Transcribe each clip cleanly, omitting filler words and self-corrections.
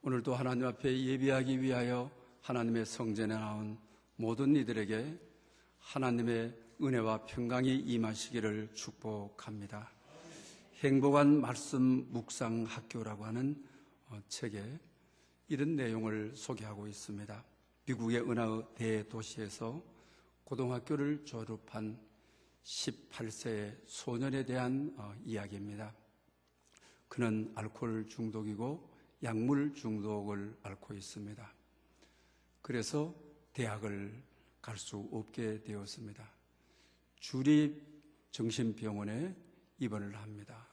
오늘도 하나님 앞에 예배하기 위하여 하나님의 성전에 나온 모든 이들에게 하나님의 은혜와 평강이 임하시기를 축복합니다. 행복한 말씀 묵상 학교라고 하는 책에 이런 내용을 소개하고 있습니다. 미국의 어느 대도시에서 고등학교를 졸업한 18세의 소년에 대한 이야기입니다. 그는 알코올 중독이고 약물 중독을 앓고 있습니다. 그래서 대학을 갈 수 없게 되었습니다. 주립 정신병원에 입원을 합니다.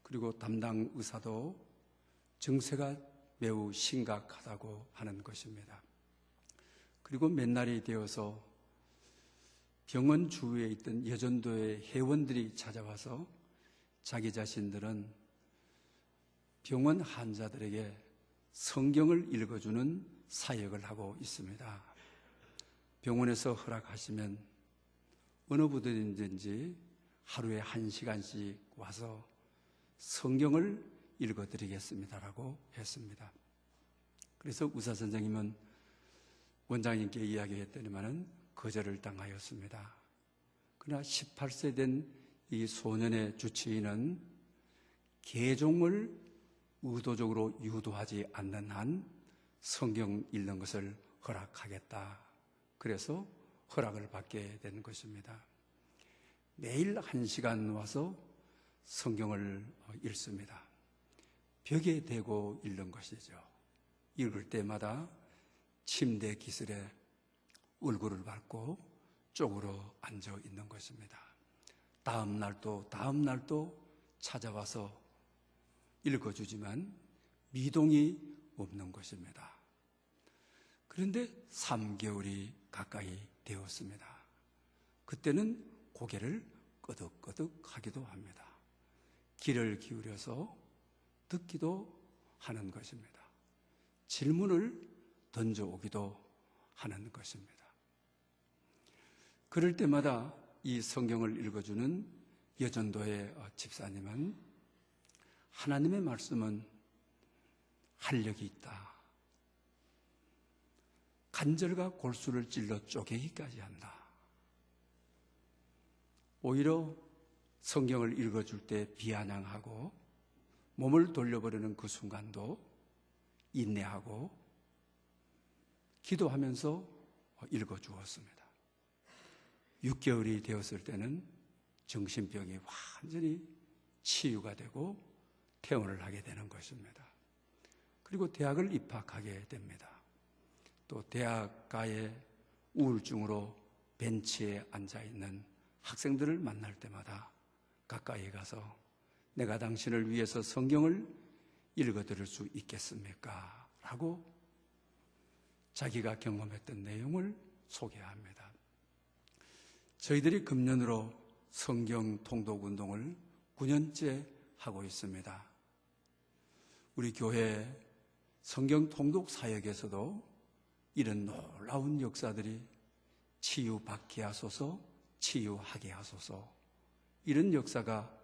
그리고 담당 의사도 증세가 매우 심각하다고 하는 것입니다. 그리고 몇 날이 되어서 병원 주위에 있던 여전도의 회원들이 찾아와서 자기 자신들은 병원 환자들에게 성경을 읽어주는 사역을 하고 있습니다. 병원에서 허락하시면 어느 분이든지 하루에 1시간씩 와서 성경을 읽어드리겠습니다라고 했습니다. 그래서 의사 선생님은 원장님께 이야기했더니만은 거절을 당하였습니다. 그러나 18세 된 이 소년의 주치의는 개종을 의도적으로 유도하지 않는 한 성경 읽는 것을 허락하겠다. 그래서 허락을 받게 된 것입니다. 매일 1시간 와서 성경을 읽습니다. 벽에 대고 읽는 것이죠. 읽을 때마다 침대 기슬에 얼굴을 밟고 쪽으로 앉아 있는 것입니다. 다음 날도 찾아와서 읽어주지만 미동이 없는 것입니다. 그런데 3개월이 가까이 되었습니다. 그때는 고개를 끄덕끄덕 하기도 합니다. 귀를 기울여서 듣기도 하는 것입니다. 질문을 던져오기도 하는 것입니다. 그럴 때마다 이 성경을 읽어주는 여전도의 집사님은 하나님의 말씀은 활력이 있다. 간절과 골수를 찔러 쪼개기까지 한다. 오히려 성경을 읽어줄 때 비아냥하고 몸을 돌려버리는 그 순간도 인내하고 기도하면서 읽어주었습니다. 6개월이 되었을 때는 정신병이 완전히 치유가 되고 퇴원을 하게 되는 것입니다. 그리고 대학을 입학하게 됩니다. 또 대학가의 우울증으로 벤치에 앉아있는 학생들을 만날 때마다 가까이 가서 내가 당신을 위해서 성경을 읽어드릴 수 있겠습니까? 라고 자기가 경험했던 내용을 소개합니다. 저희들이 금년으로 성경 통독 운동을 9년째 하고 있습니다. 우리 교회 성경 통독 사역에서도 이런 놀라운 역사들이 치유받게 하소서, 치유하게 하소서, 이런 역사가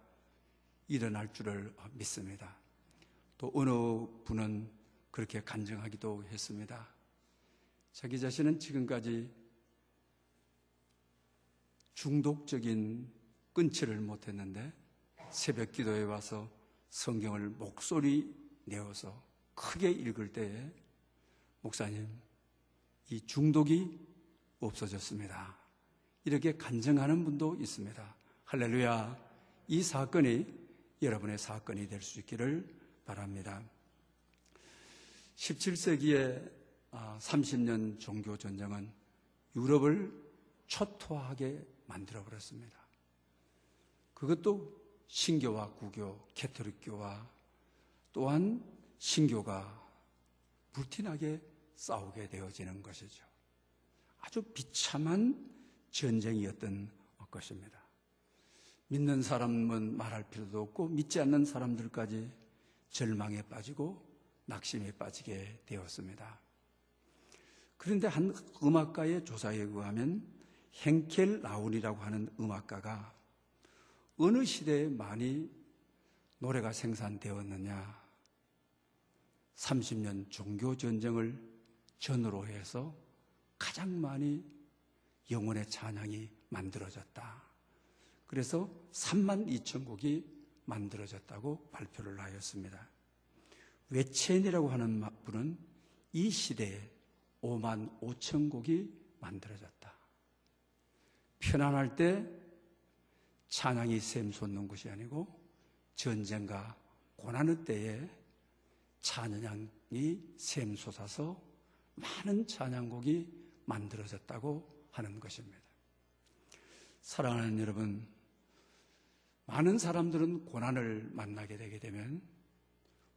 일어날 줄을 믿습니다. 또 어느 분은 그렇게 간증하기도 했습니다. 자기 자신은 지금까지 중독적인 끊지를 못했는데 새벽 기도에 와서 성경을 목소리 내어서 크게 읽을 때에 목사님, 이 중독이 없어졌습니다. 이렇게 간증하는 분도 있습니다. 할렐루야. 이 사건이 여러분의 사건이 될 수 있기를 바랍니다. 17세기의 30년 종교전쟁은 유럽을 초토화하게 만들어버렸습니다. 그것도 신교와 구교, 캐톨릭교와 또한 신교가 불티나게 싸우게 되어지는 것이죠. 아주 비참한 전쟁이었던 것입니다. 믿는 사람은 말할 필요도 없고 믿지 않는 사람들까지 절망에 빠지고 낙심에 빠지게 되었습니다. 그런데 한 음악가의 조사에 의하면 행켈 라운이라고 하는 음악가가 어느 시대에 많이 노래가 생산되었느냐, 30년 종교전쟁을 전후로 해서 가장 많이 영혼의 찬양이 만들어졌다. 그래서 32,000곡이 만들어졌다고 발표를 하였습니다. 외첸이라고 하는 분은 이 시대에 55,000곡이 만들어졌다. 편안할 때 찬양이 샘솟는 것이 아니고 전쟁과 고난의 때에 찬양이 샘솟아서 많은 찬양곡이 만들어졌다고 하는 것입니다. 사랑하는 여러분, 많은 사람들은 고난을 만나게 되게 되면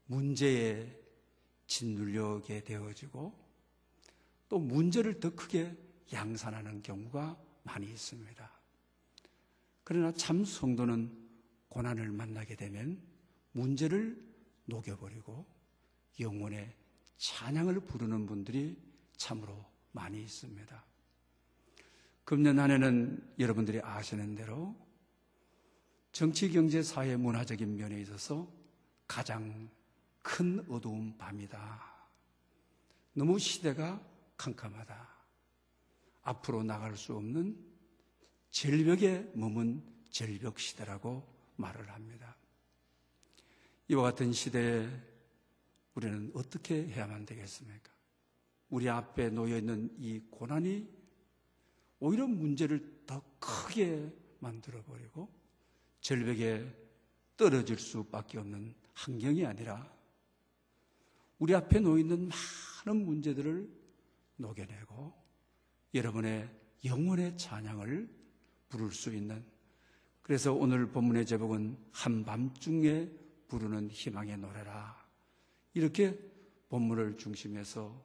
문제에 짓눌려게 되어지고 또 문제를 더 크게 양산하는 경우가 많이 있습니다. 그러나 참 성도는 고난을 만나게 되면 문제를 녹여버리고 영혼의 찬양을 부르는 분들이 참으로 많이 있습니다. 금년 한 해는 여러분들이 아시는 대로 정치, 경제, 사회, 문화적인 면에 있어서 가장 큰 어두운 밤이다. 너무 시대가 캄캄하다. 앞으로 나갈 수 없는 절벽에 머문 절벽 시대라고 말을 합니다. 이와 같은 시대에 우리는 어떻게 해야만 되겠습니까? 우리 앞에 놓여있는 이 고난이 오히려 문제를 더 크게 만들어버리고 절벽에 떨어질 수밖에 없는 환경이 아니라 우리 앞에 놓여있는 많은 문제들을 녹여내고 여러분의 영혼의 찬양을 부를 수 있는, 그래서 오늘 본문의 제목은 한밤중에 부르는 희망의 노래라, 이렇게 본문을 중심해서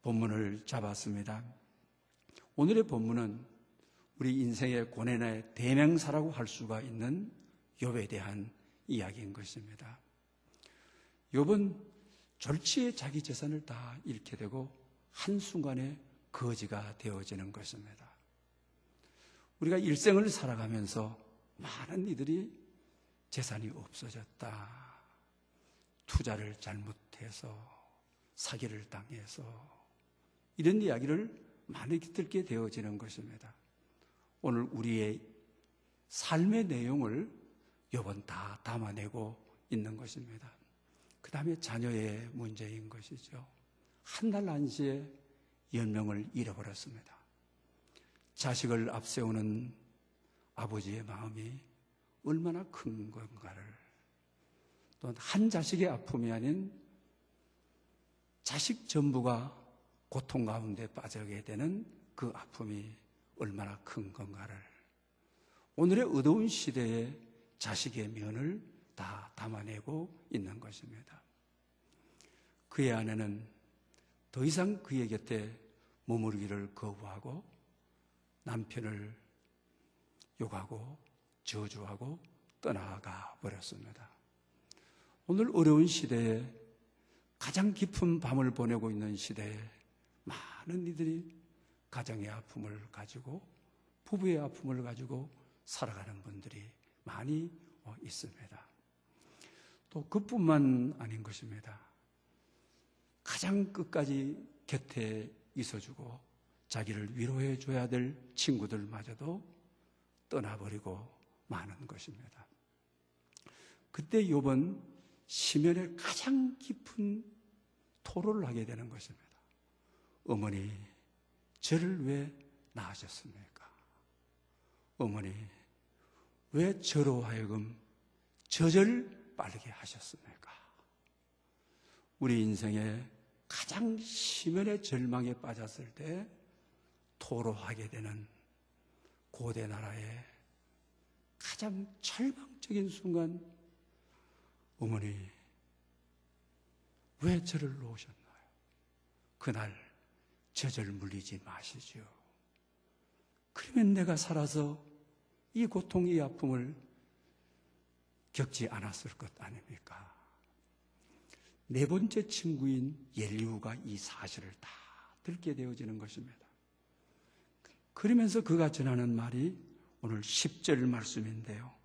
본문을 잡았습니다. 오늘의 본문은 우리 인생의 고난의 대명사라고 할 수가 있는 욥에 대한 이야기인 것입니다. 욥은 졸지에 자기 재산을 다 잃게 되고 한순간에 거지가 되어지는 것입니다. 우리가 일생을 살아가면서 많은 이들이 재산이 없어졌다, 투자를 잘못해서 사기를 당해서 이런 이야기를 많이 듣게 되어지는 것입니다. 오늘 우리의 삶의 내용을 욥은 다 담아내고 있는 것입니다. 그 다음에 자녀의 문제인 것이죠. 한날 한시에 연명을 잃어버렸습니다. 자식을 앞세우는 아버지의 마음이 얼마나 큰 건가를, 또 한 자식의 아픔이 아닌 자식 전부가 고통 가운데 빠지게 되는 그 아픔이 얼마나 큰 건가를, 오늘의 어두운 시대에 자식의 면을 다 담아내고 있는 것입니다. 그의 아내는 더 이상 그의 곁에 머무르기를 거부하고 남편을 욕하고 저주하고 떠나가 버렸습니다. 오늘 어려운 시대에 가장 깊은 밤을 보내고 있는 시대에 많은 이들이 가정의 아픔을 가지고 부부의 아픔을 가지고 살아가는 분들이 많이 있습니다. 또 그뿐만 아닌 것입니다. 가장 끝까지 곁에 있어주고 자기를 위로해 줘야 될 친구들마저도 떠나버리고 마는 것입니다. 그때 욥은 시면에 가장 깊은 토로를 하게 되는 것입니다. 어머니, 저를 왜 낳으셨습니까? 어머니, 왜 저로 하여금 저절 빠르게 하셨습니까? 우리 인생에 가장 시면의 절망에 빠졌을 때 토로하게 되는 고대 나라의 가장 절망적인 순간, 어머니, 왜 저를 놓으셨나요? 그날 저절 물리지 마시죠. 그러면 내가 살아서 이 고통, 이 아픔을 겪지 않았을 것 아닙니까? 네 번째 친구인 엘리후가 이 사실을 다 듣게 되어지는 것입니다. 그러면서 그가 전하는 말이 오늘 10절 말씀인데요.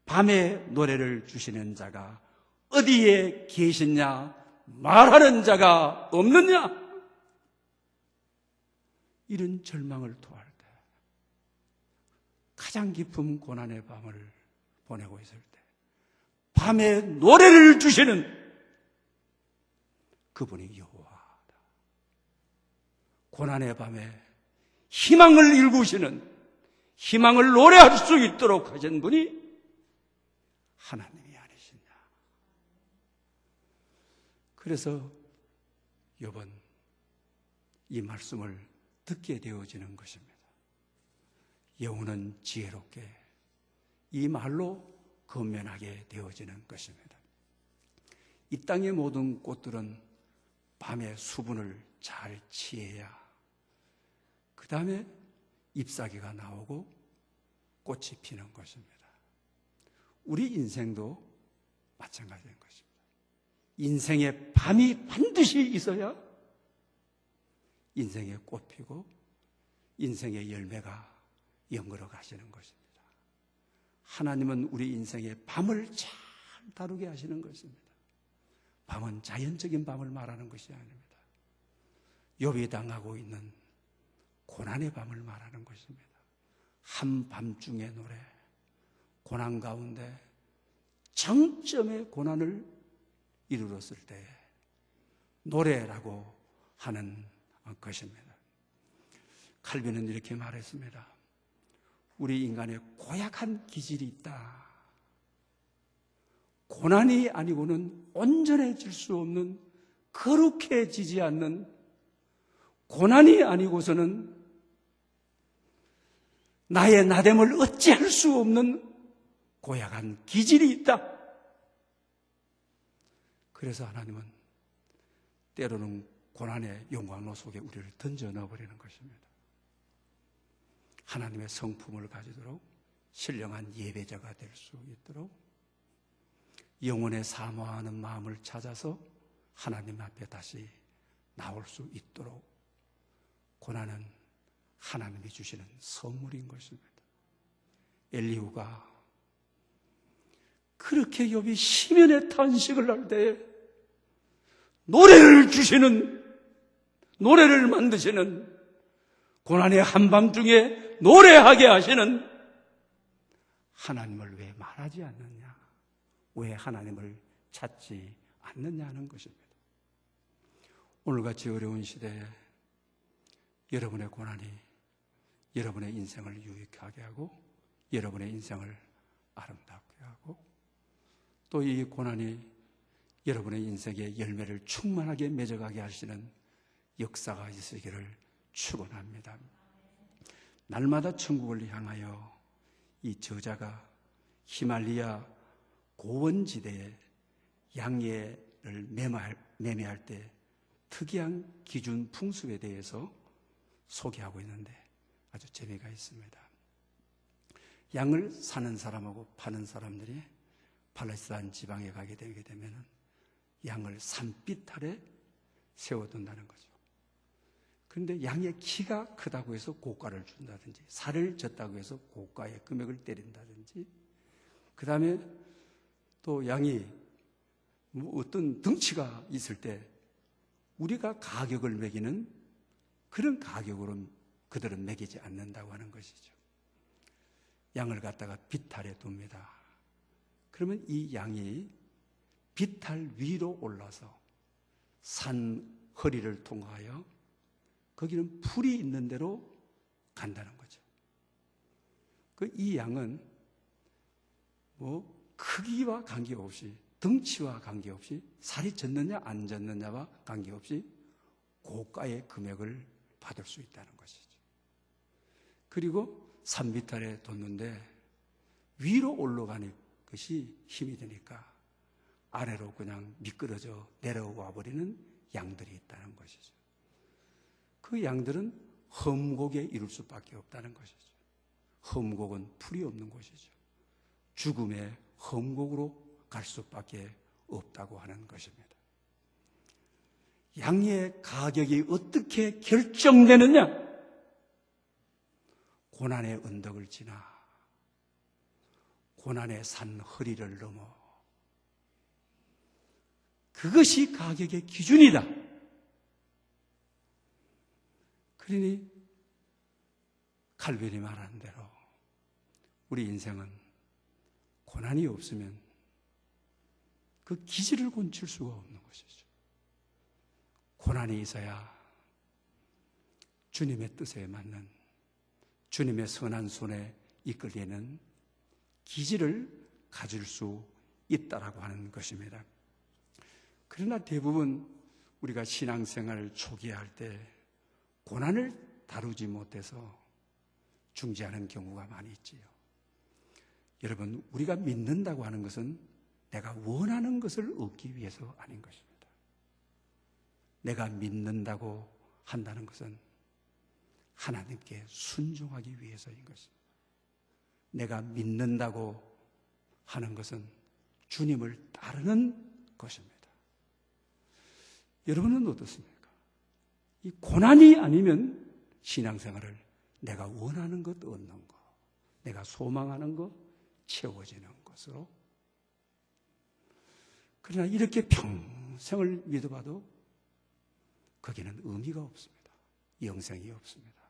밤에 노래를 주시는 자가 어디에 계시냐 말하는 자가 없느냐? 이런 절망을 토할 때, 가장 깊은 고난의 밤을 보내고 있을 때, 밤에 노래를 주시는 그분이 여호와다. 고난의 밤에 희망을 일구시는, 희망을 노래할 수 있도록 하신 분이 하나님이 아니시냐. 그래서 이번 이 말씀을 듣게 되어지는 것입니다. 영혼은 지혜롭게 이 말로 건면하게 되어지는 것입니다. 이 땅의 모든 꽃들은 밤에 수분을 잘 취해야 그 다음에 잎사귀가 나오고 꽃이 피는 것입니다. 우리 인생도 마찬가지인 것입니다. 인생의 밤이 반드시 있어야 인생의 꽃 피고 인생의 열매가 연걸어 가시는 것입니다. 하나님은 우리 인생의 밤을 잘 다루게 하시는 것입니다. 밤은 자연적인 밤을 말하는 것이 아닙니다. 욥이 당하고 있는 고난의 밤을 말하는 것입니다. 한밤중의 노래, 고난 가운데 정점의 고난을 이르렀을 때 노래라고 하는 것입니다. 칼빈은 이렇게 말했습니다. 우리 인간의 고약한 기질이 있다. 고난이 아니고는 온전해질 수 없는, 거룩해지지 않는, 고난이 아니고서는 나의 나됨을 어찌할 수 없는 고약한 기질이 있다. 그래서 하나님은 때로는 고난의 용광로 속에 우리를 던져 넣어버리는 것입니다. 하나님의 성품을 가지도록 신령한 예배자가 될 수 있도록 영혼의 사모하는 마음을 찾아서 하나님 앞에 다시 나올 수 있도록 고난은 하나님이 주시는 선물인 것입니다. 엘리후가 그렇게 욥이 시면의 탄식을 할 때에 노래를 주시는, 노래를 만드시는, 고난의 한밤중에 노래하게 하시는 하나님을 왜 말하지 않느냐, 왜 하나님을 찾지 않느냐 하는 것입니다. 오늘같이 어려운 시대에 여러분의 고난이 여러분의 인생을 유익하게 하고 여러분의 인생을 아름답게 하고 또 이 고난이 여러분의 인생의 열매를 충만하게 맺어가게 하시는 역사가 있으기를 축원합니다. 날마다 천국을 향하여 이 저자가 히말리아 고원지대에 양예를 매매할 때 특이한 기준 풍습에 대해서 소개하고 있는데 아주 재미가 있습니다. 양을 사는 사람하고 파는 사람들이 팔레스타인 지방에 가게 되게 되면 양을 산빛 아래 세워둔다는 거죠. 그런데 양의 키가 크다고 해서 고가를 준다든지 살을 졌다고 해서 고가의 금액을 때린다든지 그 다음에 또 양이 어떤 덩치가 있을 때 우리가 가격을 매기는 그런 가격으로 그들은 매기지 않는다고 하는 것이죠. 양을 갖다가 비탈에 둡니다. 그러면 이 양이 비탈 위로 올라서 산 허리를 통하여 거기는 풀이 있는 대로 간다는 거죠. 이 양은 크기와 관계없이, 덩치와 관계없이, 살이 졌느냐 안 졌느냐와 관계없이 고가의 금액을 받을 수 있다는 것이죠. 그리고 산 비탈에 뒀는데 위로 올라가는 것이 힘이 되니까 아래로 그냥 미끄러져 내려와 버리는 양들이 있다는 것이죠. 그 양들은 험곡에 이룰 수밖에 없다는 것이죠. 험곡은 풀이 없는 곳이죠. 죽음의 험곡으로 갈 수밖에 없다고 하는 것입니다. 양의 가격이 어떻게 결정되느냐? 고난의 언덕을 지나 고난의 산 허리를 넘어 그것이 가격의 기준이다. 그러니 칼빈이 말하는 대로 우리 인생은 고난이 없으면 그 기질을 곤칠 수가 없는 것이죠. 고난이 있어야 주님의 뜻에 맞는, 주님의 선한 손에 이끌리는 기질을 가질 수 있다라고 하는 것입니다. 그러나 대부분 우리가 신앙생활 초기에 할 때 고난을 다루지 못해서 중지하는 경우가 많이 있지요. 여러분, 우리가 믿는다고 하는 것은 내가 원하는 것을 얻기 위해서 아닌 것입니다. 내가 믿는다고 한다는 것은 하나님께 순종하기 위해서인 것입니다. 내가 믿는다고 하는 것은 주님을 따르는 것입니다. 여러분은 어떻습니까? 이 고난이 아니면 신앙생활을 내가 원하는 것 얻는 것, 내가 소망하는 것 채워지는 것으로, 그러나 이렇게 평생을 믿어봐도 거기는 의미가 없습니다. 영생이 없습니다.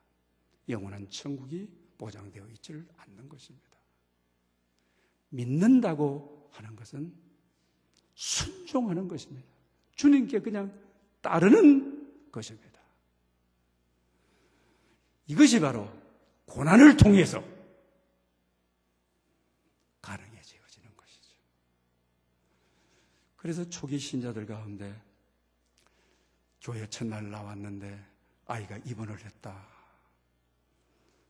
영원한 천국이 보장되어 있지를 않는 것입니다. 믿는다고 하는 것은 순종하는 것입니다. 주님께 그냥 따르는 것입니다. 이것이 바로 고난을 통해서 가능해지어지는 것이죠. 그래서 초기 신자들 가운데 교회 첫날 나왔는데 아이가 입원을 했다.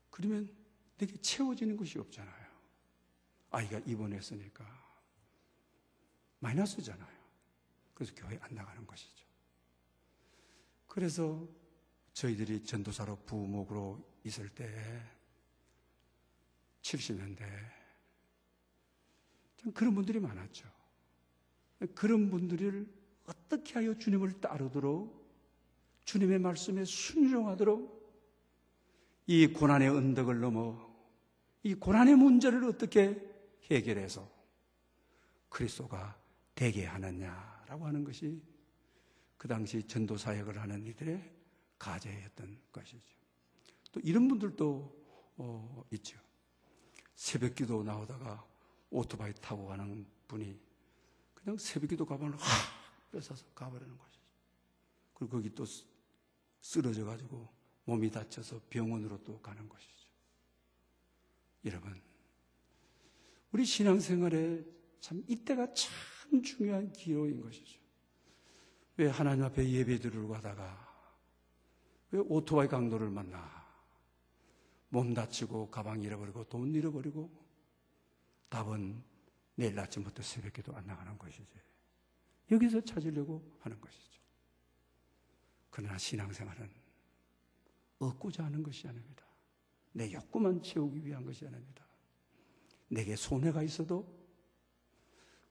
그러면 내게 채워지는 것이 없잖아요. 아이가 입원했으니까 마이너스잖아요. 그래서 교회 안 나가는 것이죠. 그래서 저희들이 전도사로 부목으로 있을 때 70년대 그런 분들이 많았죠. 그런 분들을 어떻게 하여 주님을 따르도록, 주님의 말씀에 순종하도록 이 고난의 언덕을 넘어 이 고난의 문제를 어떻게 해결해서 그리스도가 되게 하느냐라고 하는 것이 그 당시 전도 사역을 하는 이들의 과제였던 것이죠. 또 이런 분들도 있죠. 새벽기도 나오다가 오토바이 타고 가는 분이 그냥 새벽기도 가방을 확 뺏어서 가버리는 것이죠. 그리고 거기 또 쓰러져 가지고 몸이 다쳐서 병원으로 또 가는 것이죠. 여러분, 우리 신앙생활에 참 이때가 참 중요한 기로인 것이죠. 왜 하나님 앞에 예배 드리러 가다가 왜 오토바이 강도를 만나 몸 다치고 가방 잃어버리고 돈 잃어버리고 답은 내일 아침부터 새벽기도 안 나가는 것이지. 여기서 찾으려고 하는 것이죠. 그러나 신앙생활은 얻고자 하는 것이 아닙니다. 내 욕구만 채우기 위한 것이 아닙니다. 내게 손해가 있어도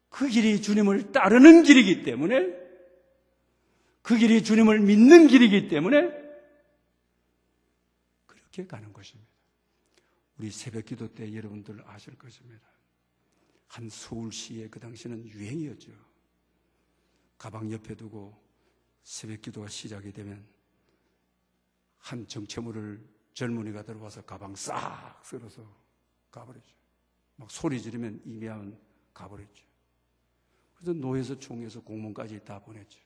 그 길이 주님을 따르는 길이기 때문에, 그 길이 주님을 믿는 길이기 때문에 그렇게 가는 것입니다. 우리 새벽기도 때 여러분들 아실 것입니다. 한 서울시의 그 당시는 유행이었죠. 가방 옆에 두고 새벽기도가 시작이 되면 한 정체모를 젊은이가 들어와서 가방 싹 쓸어서 가버렸죠. 막 소리 지르면 이미하면 가버렸죠. 그래서 노에서 총에서 공무원까지 다 보냈죠.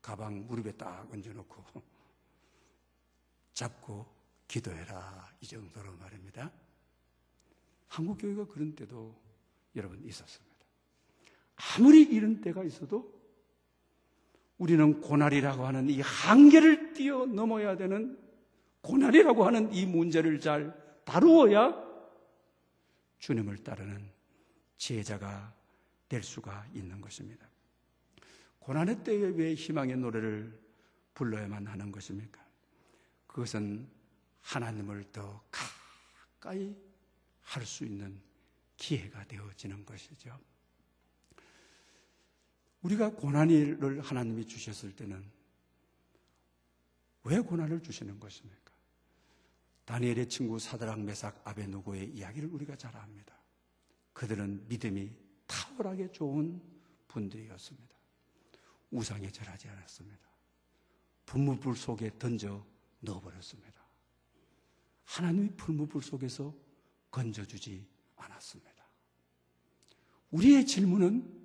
가방 무릎에 딱 얹어놓고 잡고 기도해라, 이 정도로 말입니다. 한국교회가 그런 때도 여러분 있었습니다. 아무리 이런 때가 있어도 우리는 고난이라고 하는 이 한계를 뛰어넘어야 되는, 고난이라고 하는 이 문제를 잘 다루어야 주님을 따르는 제자가 될 수가 있는 것입니다. 고난의 때에 왜 희망의 노래를 불러야만 하는 것입니까? 그것은 하나님을 더 가까이 할 수 있는 기회가 되어지는 것이죠. 우리가 고난을 하나님이 주셨을 때는 왜 고난을 주시는 것입니까? 다니엘의 친구 사드락, 메삭, 아베느고의 이야기를 우리가 잘 압니다. 그들은 믿음이 탁월하게 좋은 분들이었습니다. 우상에 절하지 않았습니다. 불무불 속에 던져 넣어버렸습니다. 하나님이 불무불 속에서 건져주지 않았습니다. 우리의 질문은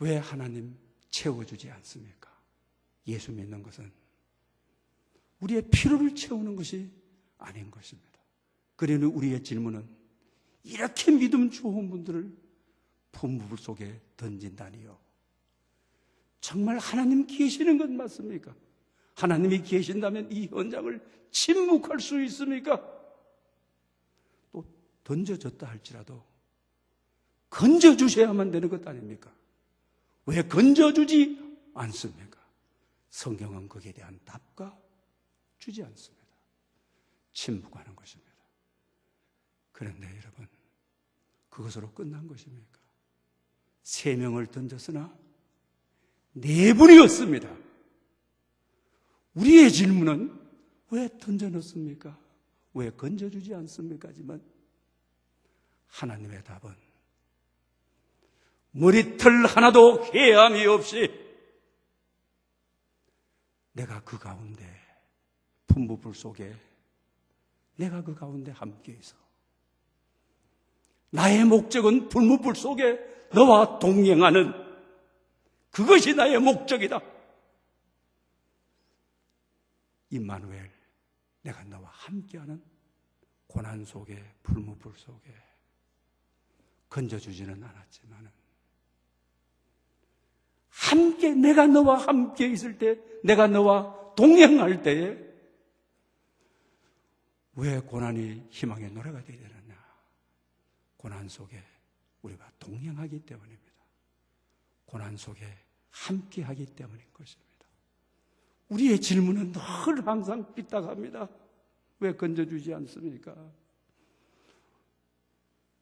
왜 하나님 채워주지 않습니까? 예수 믿는 것은 우리의 필요를 채우는 것이 아닌 것입니다. 그러니 우리의 질문은 이렇게 믿음 좋은 분들을 불무불 속에 던진다니요. 정말 하나님 계시는 것 맞습니까? 하나님이 계신다면 이 현장을 침묵할 수 있습니까? 또 던져졌다 할지라도 건져주셔야만 되는 것 아닙니까? 왜 건져주지 않습니까? 성경은 거기에 대한 답과 주지 않습니다. 침묵하는 것입니다. 그런데 여러분, 그것으로 끝난 것입니까? 3명을 던졌으나 4분이었습니다. 우리의 질문은 왜 던져놓습니까? 왜 건져주지 않습니까? 하지만 하나님의 답은 머리털 하나도 헤함이 없이 내가 그 가운데 분부불 속에 내가 그 가운데 함께 있어. 나의 목적은 불무불 속에 너와 동행하는 그것이 나의 목적이다. 임마누엘, 내가 너와 함께하는 고난 속에 불무불 속에 건져주지는 않았지만 함께 내가 너와 함께 있을 때 내가 너와 동행할 때에 왜 고난이 희망의 노래가 되어야 되느냐? 고난 속에 우리가 동행하기 때문입니다. 고난 속에 함께하기 때문인 것입니다. 우리의 질문은 늘 항상 삐딱합니다. 왜 건져주지 않습니까?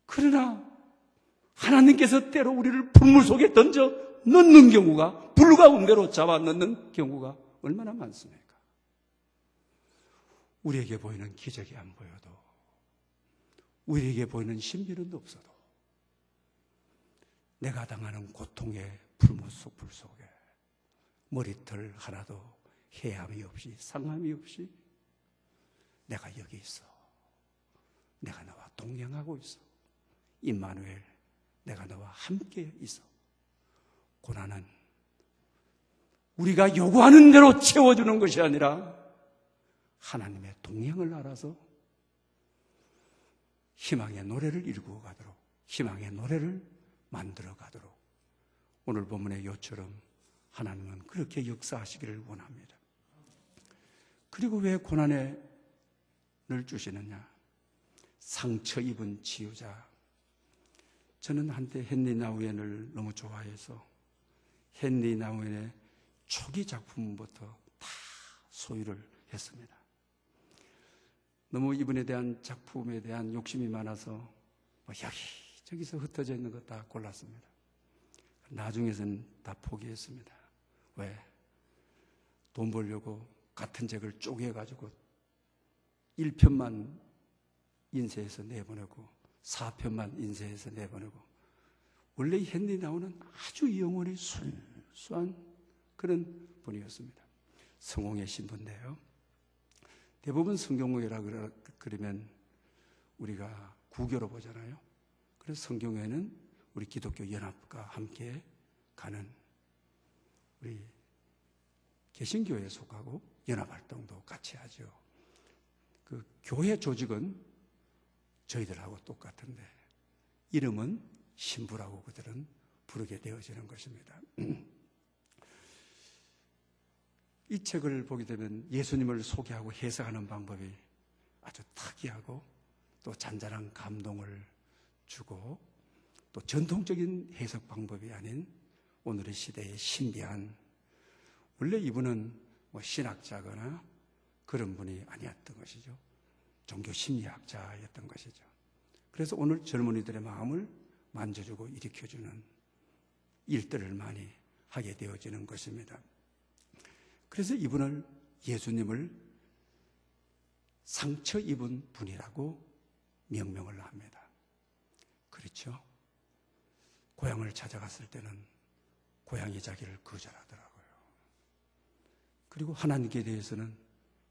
그러나 하나님께서 때로 우리를 불물 속에 던져 넣는 경우가, 불 가운데로 잡아 넣는 경우가 얼마나 많습니까? 우리에게 보이는 기적이 안 보여도, 우리에게 보이는 신비는 없어도 내가 당하는 고통의 불 속에 머리털 하나도 해함이 없이 상함이 없이 내가 여기 있어. 내가 너와 동행하고 있어. 임마누엘, 내가 너와 함께 있어. 고난은 우리가 요구하는 대로 채워주는 것이 아니라 하나님의 동행을 알아서 희망의 노래를 일구어 가도록, 희망의 노래를 만들어 가도록 오늘 본문의 요처럼 하나님은 그렇게 역사하시기를 원합니다. 그리고 왜 고난을 주시느냐? 상처 입은 치유자. 저는 한때 헨리 나우엔을 너무 좋아해서 헨리 나우엔의 초기 작품부터 다 소유를 했습니다. 너무 이분에 대한 작품에 대한 욕심이 많아서 여기저기서 흩어져 있는 거 다 골랐습니다. 나중에는 다 포기했습니다. 왜? 돈 벌려고 같은 책을 쪼개가지고 1편만 인쇄해서 내보내고 4편만 인쇄해서 내보내고, 원래 헨리 나우는 아주 영혼이 순수한 그런 분이었습니다. 성공의 신부인데요. 대부분 성경회라 그러면 우리가 구교로 보잖아요. 그래서 성경회는 우리 기독교 연합과 함께 가는 우리 개신교에 속하고 연합활동도 같이 하죠. 그 교회 조직은 저희들하고 똑같은데 이름은 신부라고 그들은 부르게 되어지는 것입니다. 이 책을 보게 되면 예수님을 소개하고 해석하는 방법이 아주 특이하고 또 잔잔한 감동을 주고 또 전통적인 해석 방법이 아닌 오늘의 시대의 신비한, 원래 이분은 신학자거나 그런 분이 아니었던 것이죠. 종교 심리학자였던 것이죠. 그래서 오늘 젊은이들의 마음을 만져주고 일으켜주는 일들을 많이 하게 되어지는 것입니다. 그래서 이분을, 예수님을 상처 입은 분이라고 명명을 합니다. 그렇죠? 고향을 찾아갔을 때는 고양이 자기를 거절하더라고요. 그리고 하나님께 대해서는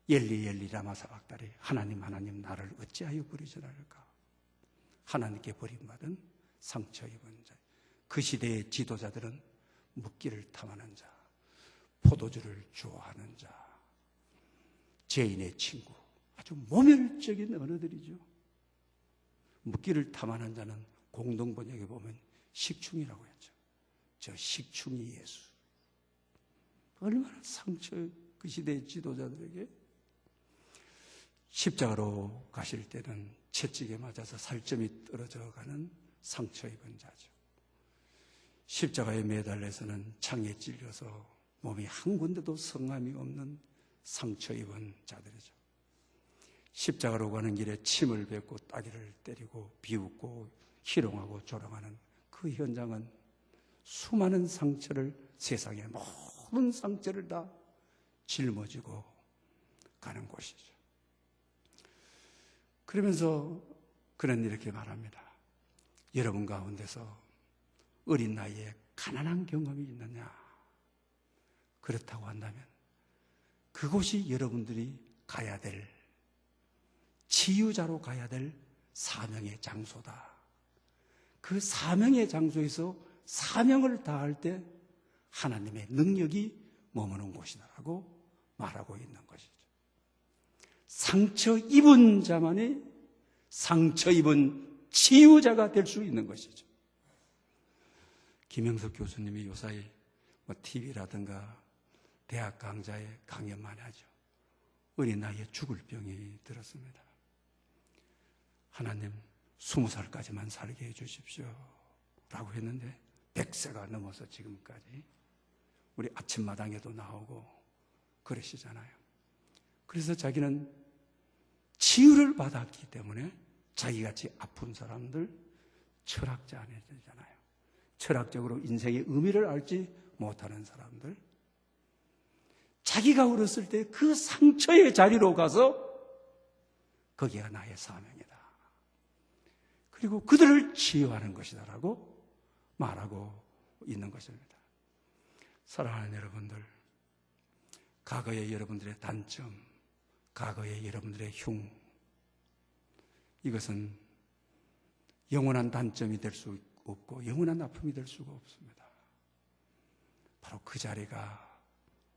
엘리 엘리 라마 사박다리, 하나님 하나님 나를 어찌하여 버리시나이까. 하나님께 버림받은 상처 입은 자. 그 시대의 지도자들은 묵기를 탐하는 자, 포도주를 좋아하는 자, 죄인의 친구, 아주 모멸적인 언어들이죠. 묵기를 탐하는 자는 공동번역에 보면 식충이라고 했죠. 저 식충이 예수. 얼마나 상처, 그 시대의 지도자들에게. 십자가로 가실 때는 채찍에 맞아서 살점이 떨어져 가는 상처 입은 자죠. 십자가에 매달려서는 창에 찔려서 몸이 한 군데도 성함이 없는 상처 입은 자들이죠. 십자가로 가는 길에 침을 뱉고 따귀를 때리고 비웃고 희롱하고 조롱하는 그 현장은 수많은 상처를, 세상의 모든 상처를 다 짊어지고 가는 곳이죠. 그러면서 그는 이렇게 말합니다. 여러분 가운데서 어린 나이에 가난한 경험이 있느냐? 그렇다고 한다면 그곳이 여러분들이 가야 될, 치유자로 가야 될 사명의 장소다. 그 사명의 장소에서 사명을 다할 때 하나님의 능력이 머무는 곳이다라고 말하고 있는 것이죠. 상처 입은 자만이 상처 입은 치유자가 될 수 있는 것이죠. 김영석 교수님이 요사이 TV라든가 대학 강좌에 강연 많이 하죠. 어린 나이에 죽을 병이 들었습니다. 하나님 20살까지만 살게 해주십시오 라고 했는데 100세가 넘어서 지금까지 우리 아침마당에도 나오고 그러시잖아요. 그래서 자기는 치유를 받았기 때문에 자기같이 아픈 사람들, 철학자 아니잖아요. 철학적으로 인생의 의미를 알지 못하는 사람들, 자기가 어렸을 때 그 상처의 자리로 가서 거기가 나의 사명이다. 그리고 그들을 치유하는 것이다라고 말하고 있는 것입니다. 사랑하는 여러분들, 과거의 여러분들의 단점, 과거의 여러분들의 흉, 이것은 영원한 단점이 될 수 없고 영원한 아픔이 될 수가 없습니다. 바로 그 자리가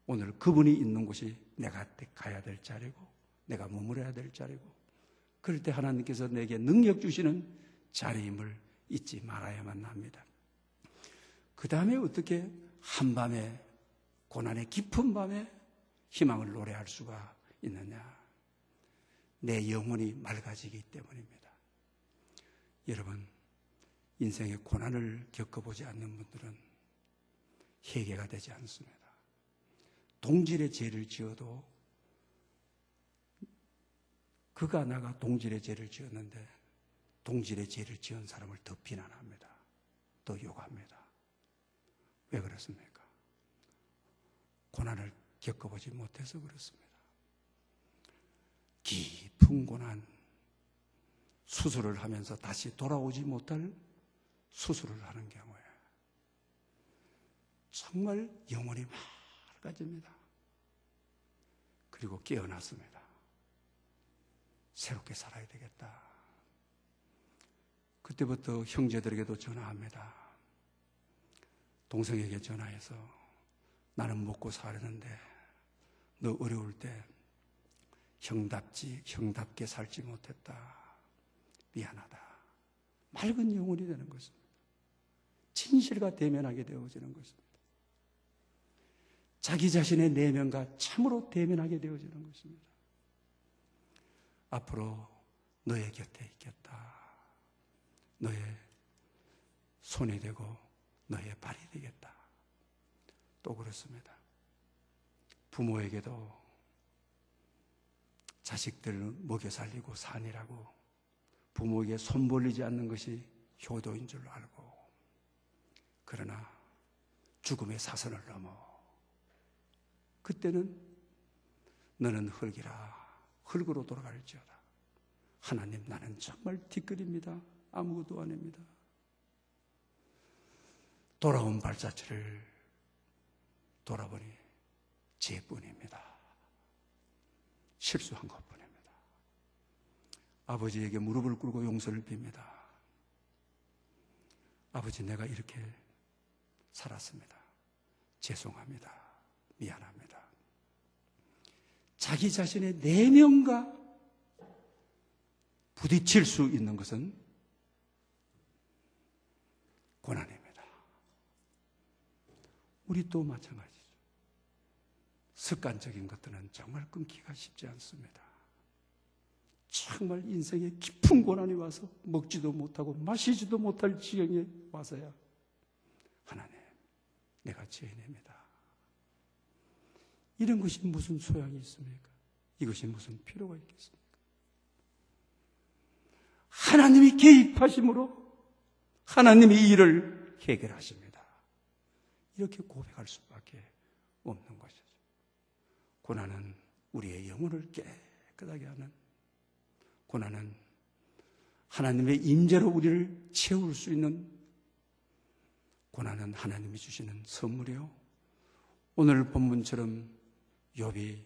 오늘 그분이 있는 곳이 내가 가야 될 자리고 내가 머물러야 될 자리고, 그럴 때 하나님께서 내게 능력 주시는 자리임을 잊지 말아야만 합니다. 그 다음에 어떻게 한밤에, 고난의 깊은 밤에 희망을 노래할 수가 있느냐? 내 영혼이 맑아지기 때문입니다. 여러분, 인생의 고난을 겪어보지 않는 분들은 회개가 되지 않습니다. 동질의 죄를 지어도 그가 나가 동질의 죄를 지었는데 동질의 죄를 지은 사람을 더 비난합니다. 더 욕합니다. 왜 그렇습니까? 고난을 겪어보지 못해서 그렇습니다. 깊은 고난, 수술을 하면서 다시 돌아오지 못할 수술을 하는 경우에 정말 영혼이 맑아집니다. 그리고 깨어났습니다. 새롭게 살아야 되겠다. 그때부터 형제들에게도 전화합니다. 동생에게 전화해서 나는 먹고 사려는데 너 어려울 때 형답게 살지 못했다. 미안하다. 맑은 영혼이 되는 것입니다. 진실과 대면하게 되어지는 것입니다. 자기 자신의 내면과 참으로 대면하게 되어지는 것입니다. 앞으로 너의 곁에 있겠다. 너의 손이 되고 너의 발이 되겠다. 또 그렇습니다. 부모에게도 자식들 먹여 살리고 산이라고 부모에게 손 벌리지 않는 것이 효도인 줄 알고, 그러나 죽음의 사선을 넘어 그때는 너는 흙이라 흙으로 돌아갈지어다. 하나님, 나는 정말 뒷걸입니다. 아무것도 아닙니다. 돌아온 발자취를 돌아보니 제뿐입니다. 실수한 것뿐입니다. 아버지에게 무릎을 꿇고 용서를 빕니다. 아버지, 내가 이렇게 살았습니다. 죄송합니다. 미안합니다. 자기 자신의 내면과 부딪힐 수 있는 것은 고난입니다. 우리 또 마찬가지죠. 습관적인 것들은 정말 끊기가 쉽지 않습니다. 정말 인생에 깊은 고난이 와서 먹지도 못하고 마시지도 못할 지경에 와서야 하나님, 내가 죄인입니다. 이런 것이 무슨 소양이 있습니까? 이것이 무슨 필요가 있겠습니까? 하나님이 개입하심으로 하나님이 이 일을 해결하십니다. 이렇게 고백할 수밖에 없는 것이죠. 고난은 우리의 영혼을 깨끗하게 하는, 고난은 하나님의 임재로 우리를 채울 수 있는, 고난은 하나님이 주시는 선물이요, 오늘 본문처럼 욥이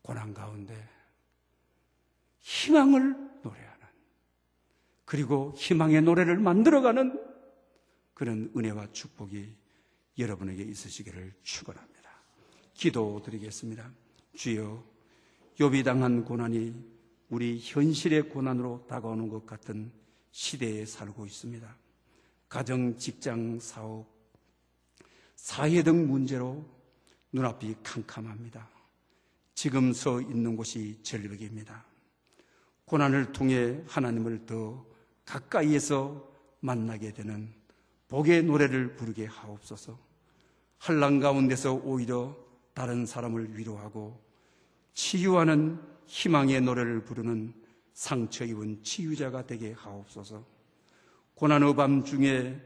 고난 가운데 희망을 노래하는, 그리고 희망의 노래를 만들어가는 그런 은혜와 축복이 여러분에게 있으시기를 축원합니다. 기도드리겠습니다. 주여, 욥이 당한 고난이 우리 현실의 고난으로 다가오는 것 같은 시대에 살고 있습니다. 가정, 직장, 사업, 사회 등 문제로 눈앞이 캄캄합니다. 지금 서 있는 곳이 절벽입니다. 고난을 통해 하나님을 더 가까이에서 만나게 되는 복의 노래를 부르게 하옵소서. 환난 가운데서 오히려 다른 사람을 위로하고 치유하는 희망의 노래를 부르는 상처 입은 치유자가 되게 하옵소서. 고난의 밤 중에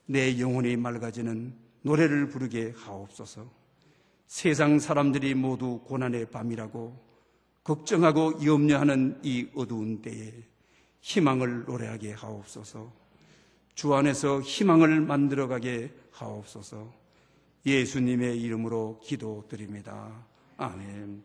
내 영혼이 맑아지는 노래를 부르게 하옵소서. 세상 사람들이 모두 고난의 밤이라고 걱정하고 염려하는 이 어두운 때에 희망을 노래하게 하옵소서. 주 안에서 희망을 만들어가게 하옵소서. 예수님의 이름으로 기도드립니다. 아멘.